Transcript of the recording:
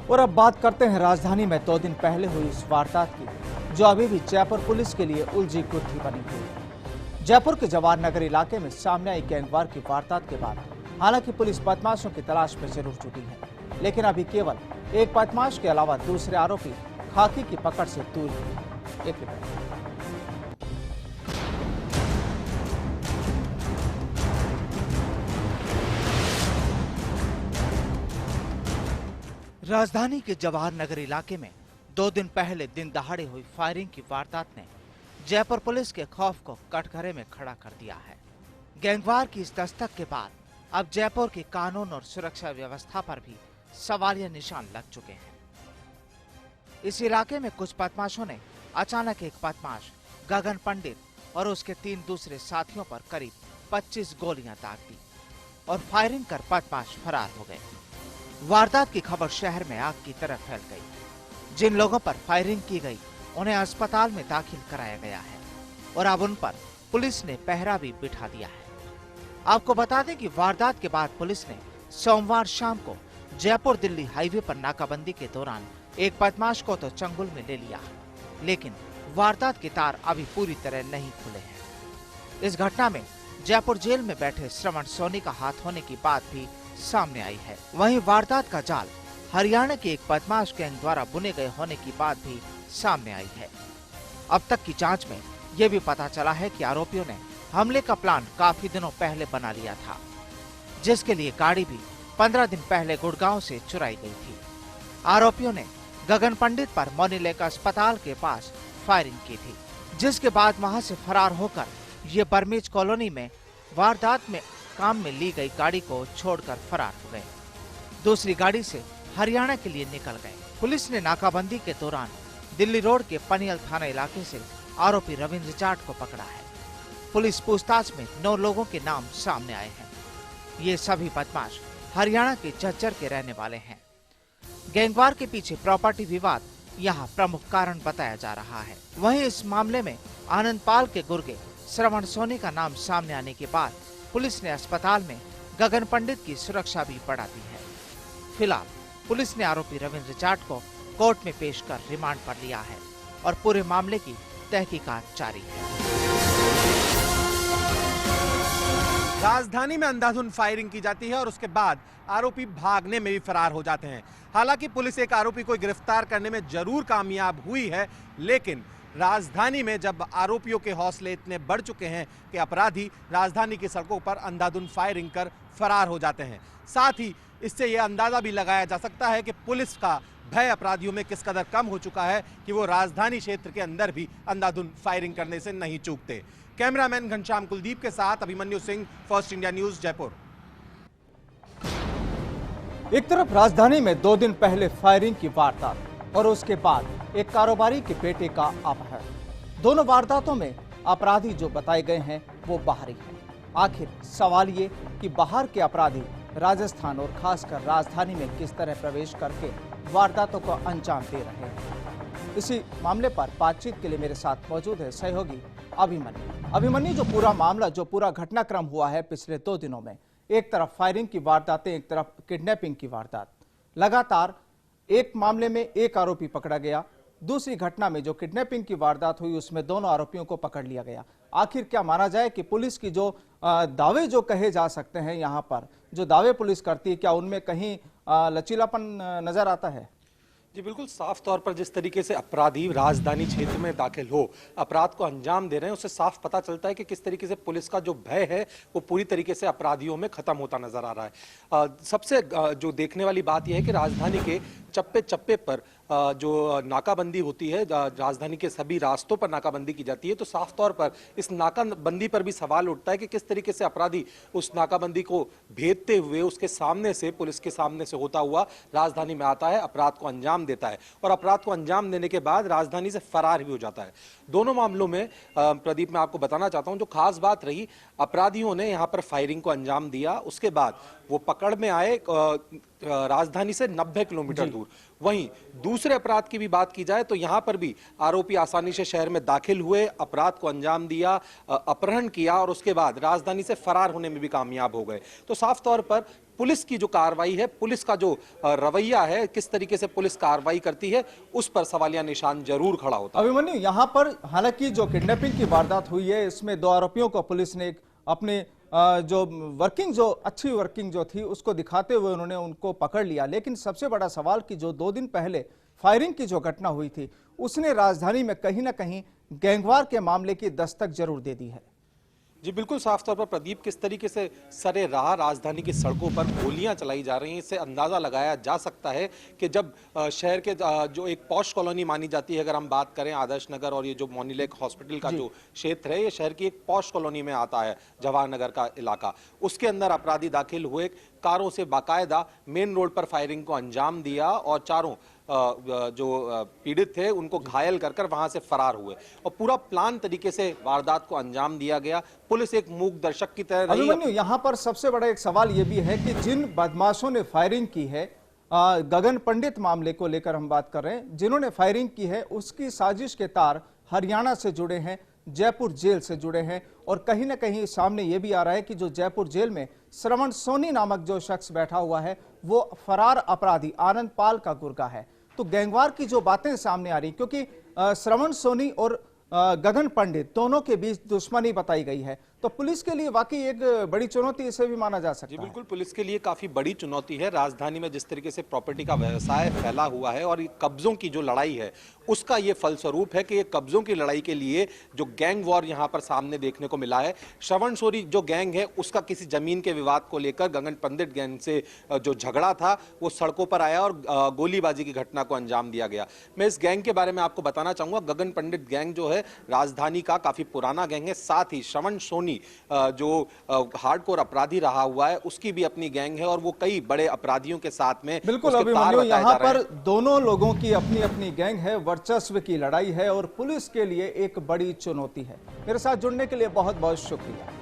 और अब बात करते हैं राजधानी में 2 दिन पहले हुई इस वारदात की, जो अभी भी जयपुर पुलिस के लिए उलझी गुत्थी बनी हुई। जयपुर के जवाहर नगर इलाके में सामने आई गैंगवार की वारदात के बाद हालांकि पुलिस बदमाशों की तलाश में जरूर जुटी है, लेकिन अभी केवल एक बदमाश के अलावा दूसरे आरोपी खाकी की पकड़ से दूर है। एक रिपोर्ट। राजधानी के जवाहर नगर इलाके में 2 दिन पहले दिन दहाड़े हुई फायरिंग की वारदात ने जयपुर पुलिस के खौफ को कटघरे में खड़ा कर दिया है। गैंगवार की इस दस्तक के बाद अब जयपुर की कानून और सुरक्षा व्यवस्था पर भी सवालिया निशान लग चुके हैं। इस इलाके में कुछ बदमाशों ने अचानक एक बदमाश गगन पंडित और उसके 3 दूसरे साथियों पर करीब 25 गोलियां दाग दी और फायरिंग कर बदमाश फरार हो गए। वारदात की खबर शहर में आग की तरह फैल गई। जिन लोगों पर फायरिंग की गई उन्हें अस्पताल में दाखिल कराया गया है और अब उन पर पुलिस ने पहरा भी बिठा दिया है। आपको बता दें कि वारदात के बाद पुलिस ने सोमवार शाम को जयपुर दिल्ली हाईवे पर नाकाबंदी के दौरान एक बदमाश को तो चंगुल में ले लिया, लेकिन वारदात के तार अभी पूरी तरह नहीं खुले हैं। इस घटना में जयपुर जेल में बैठे श्रवण सोनी का हाथ होने की बात भी सामने आई है। वहीं वारदात का जाल हरियाणा के एक बदमाश गैंग द्वारा बुने गए होने की बात भी सामने आई है। अब तक की जांच में यह भी पता चला है कि आरोपियों ने हमले का प्लान काफी दिनों पहले बना लिया था, जिसके लिए गाड़ी भी 15 दिन पहले गुड़गांव से चुराई गई थी। आरोपियों ने गगन पंडित पर मोनीलेक अस्पताल के पास फायरिंग की थी, जिसके बाद वहां से फरार होकर ये बर्मेज कॉलोनी में वारदात में काम में ली गई गाड़ी को छोड़कर फरार हो गए। दूसरी गाड़ी से हरियाणा के लिए निकल गए। पुलिस ने नाकाबंदी के दौरान दिल्ली रोड के पनियल थाना इलाके से आरोपी रविंद्र जाट को पकड़ा है। पुलिस पूछताछ में 9 लोगों के नाम सामने आए हैं। ये सभी बदमाश हरियाणा के झज्जर के रहने वाले हैं। गैंगवार के पीछे प्रॉपर्टी विवाद यहाँ प्रमुख कारण बताया जा रहा है। वहीं इस मामले में आनंदपाल के गुर्गे श्रवण सोनी का नाम सामने आने के बाद पुलिस ने अस्पताल में गगन पंडित की सुरक्षा भी बढ़ा दी है। फिलहाल पुलिस ने आरोपी रविंद्र जाट को कोर्ट में पेश कर रिमांड पर लिया है और पूरे मामले की तहकीकात जारी है। राजधानी में अंधाधुंध फायरिंग की जाती है और उसके बाद आरोपी भागने में भी फरार हो जाते हैं। हालांकि पुलिस एक आरोपी को गिरफ्तार करने में जरूर कामयाब हुई है, लेकिन राजधानी में जब आरोपियों के हौसले इतने बढ़ चुके हैं कि अपराधी राजधानी की सड़कों पर अंधाधुंध फायरिंग कर फरार हो जाते हैं। साथ ही इससे यह अंदाजा भी लगाया जा सकता है कि पुलिस का भय अपराधियों में किस कदर कम हो चुका है कि वो राजधानी क्षेत्र के अंदर भी अंधाधुंध फायरिंग करने से नहीं चूकते। कैमरामैन घनश्याम कुलदीप के साथ Abhimanyu Singh, first India news, Jaipur. एक तरफ राजधानी में 2 दिन पहले फायरिंग की वारदात और उसके बाद एक कारोबारी के बेटे का अपहरण। दोनों वारदातों में अपराधी जो बताए गए हैं वो बाहरी हैं। आखिर सवाल ये कि बाहर के अपराधी राजस्थान और खासकर राजधानी में किस तरह प्रवेश करके वारदातों को अंजाम दे रहे हैं। इसी मामले पर बातचीत के लिए मेरे साथ मौजूद है सहयोगी अभिमन्यु। जो पूरा मामला, जो पूरा घटनाक्रम हुआ है पिछले 2 दिनों में, एक तरफ फायरिंग की वारदातें, एक तरफ किडनैपिंग की वारदात, लगातार एक मामले में एक आरोपी पकड़ा गया, दूसरी घटना में जो किडनैपिंग की वारदात हुई उसमें दोनों आरोपियों को पकड़ लिया गया। आखिर क्या माना जाए कि पुलिस की जो दावे जो कहे जा सकते हैं, यहाँ पर जो दावे पुलिस करती है, क्या उनमें कहीं लचीलापन नजर आता है? जी बिल्कुल, साफ तौर पर जिस तरीके से अपराधी राजधानी क्षेत्र में दाखिल हो, अपराध को अंजाम दे रहे हैं, उससे साफ पता चलता है कि किस तरीके से पुलिस का जो भय है वो पूरी तरीके से अपराधियों में खत्म होता नजर आ रहा है। सबसे जो देखने वाली बात यह है कि राजधानी के चप्पे चप्पे पर जो नाकाबंदी होती है, राजधानी के सभी रास्तों पर नाकाबंदी की जाती है, तो साफ तौर पर इस नाकाबंदी पर भी सवाल उठता है कि किस तरीके से अपराधी उस नाकाबंदी को भेदते हुए उसके सामने से, पुलिस के सामने से होता हुआ राजधानी में आता है, अपराध को अंजाम देता है और अपराध को अंजाम देने के बाद राजधानी से फरार भी हो जाता है। दोनों मामलों में प्रदीप, मैं आपको बताना चाहता हूं, जो खास बात रही, अपराधियों ने यहां पर फायरिंग को अंजाम दिया, उसके बाद वो पकड़ में आए राजधानी से 90 किलोमीटर दूर। जरूर। वहीं दूसरे अपराध की भी बात की जाए तो यहां पर भी आरोपी आसानी से शहर में दाखिल हुए, अपराध को अंजाम दिया, अपहरण किया और उसके बाद राजधानी से फरार होने में भी कामयाब हो गए। तो साफ तौर पर पुलिस की जो कार्रवाई है, पुलिस का जो रवैया है, किस तरीके से पुलिस कार्रवाई करती है, उस पर सवालिया निशान जरूर खड़ा होता है। अभिमन्यु, यहाँ पर हालांकि जो किडनैपिंग की वारदात हुई है इसमें 2 आरोपियों को पुलिस ने अपने जो अच्छी वर्किंग जो थी उसको दिखाते हुए उन्होंने उनको पकड़ लिया। लेकिन सबसे बड़ा सवाल कि जो 2 दिन पहले फायरिंग की जो घटना हुई थी उसने राजधानी में कहीं ना कहीं गैंगवार के मामले की दस्तक जरूर दे दी है। जी बिल्कुल, साफ तौर पर प्रदीप, किस तरीके से सरेराह राजधानी की सड़कों पर गोलियां चलाई जा रही हैं, इससे अंदाजा लगाया जा सकता है कि जब शहर के जो एक पॉश कॉलोनी मानी जाती है, अगर हम बात करें आदर्श नगर और ये जो मोनीलेक हॉस्पिटल का जो क्षेत्र है, ये शहर की एक पॉश कॉलोनी में आता है, जवाहर नगर का इलाका। उसके अंदर अपराधी दाखिल हुए, कारों से बाकायदा मेन रोड पर फायरिंग को अंजाम दिया और चारों जो पीड़ित थे उनको घायल कर वहां से फरार हुए और पूरा प्लान तरीके से वारदात को अंजाम दिया गया। पुलिस एक मूक दर्शक की तरह रही। अभिमन्यु, यहाँ पर सबसे बड़ा एक सवाल यह भी है कि जिन बदमाशों ने फायरिंग की है, गगन पंडित मामले को लेकर हम बात कर रहे हैं, जिन्होंने फायरिंग की है उसकी साजिश के तार हरियाणा से जुड़े हैं, जयपुर जेल से जुड़े हैं और कहीं ना कहीं सामने यह भी आ रहा है कि जो जयपुर जेल में श्रवण सोनी नामक जो शख्स बैठा हुआ है वो फरार अपराधी आनंद पाल का गुर्गा है। तो गैंगवार की जो बातें सामने आ रही, क्योंकि श्रवण सोनी और गगन पंडित दोनों के बीच दुश्मनी बताई गई है, तो पुलिस के लिए वाकई एक बड़ी चुनौती इसे भी माना जा सकता है। जी बिल्कुल, पुलिस के लिए काफी बड़ी चुनौती है। राजधानी में जिस तरीके से प्रॉपर्टी का व्यवसाय फैला हुआ है और कब्जों की जो लड़ाई है उसका ये फलस्वरूप है कि ये कब्जों की लड़ाई के लिए जो गैंग वॉर यहाँ पर सामने देखने को मिला है। श्रवण सोनी जो गैंग है उसका किसी जमीन के विवाद को लेकर गगन पंडित गैंग से जो झगड़ा था वो सड़कों पर आया और गोलीबाजी की घटना को अंजाम दिया गया। मैं इस गैंग के बारे में आपको बताना चाहूंगा, गगन पंडित गैंग जो है राजधानी का काफी पुराना गैंग है। साथ ही श्रवण सोनी जो हार्डकोर अपराधी रहा हुआ है उसकी भी अपनी गैंग है और वो कई बड़े अपराधियों के साथ में बिल्कुल अभिमन्यु, यहाँ पर दोनों लोगों की अपनी अपनी गैंग है, वर्चस्व की लड़ाई है और पुलिस के लिए एक बड़ी चुनौती है। मेरे साथ जुड़ने के लिए बहुत बहुत शुक्रिया।